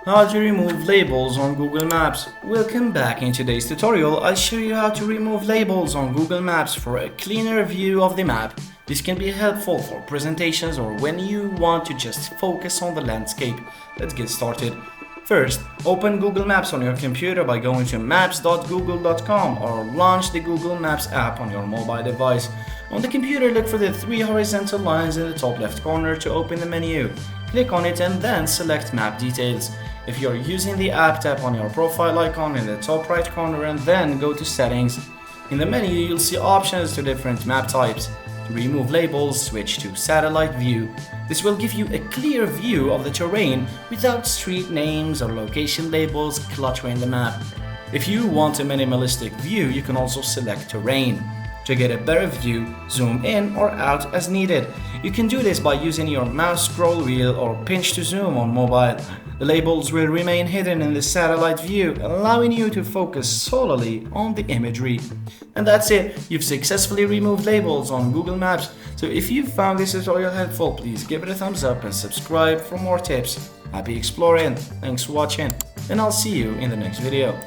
How to remove labels on Google Maps. Welcome back. In today's tutorial, I'll show you how to remove labels on Google Maps for a cleaner view of the map. This can be helpful for presentations or when you want to just focus on the landscape. Let's get started. First, open Google Maps on your computer by going to maps.google.com or launch the Google Maps app on your mobile device. On the computer, look for the three horizontal lines in the top left corner to open the menu. Click on it and then select Map Details. If you're using the app, tap on your profile icon in the top right corner and then go to Settings. In the menu, you'll see options to different map types. To remove labels, switch to Satellite View. This will give you a clear view of the terrain without street names or location labels cluttering the map. If you want a minimalistic view, you can also select Terrain. To get a better view, zoom in or out as needed. You can do this by using your mouse scroll wheel or pinch to zoom on mobile. The labels will remain hidden in the satellite view, allowing you to focus solely on the imagery. And that's it, you've successfully removed labels on Google Maps. So if you found this tutorial helpful, please give it a thumbs up and subscribe for more tips. Happy exploring, thanks for watching, and I'll see you in the next video.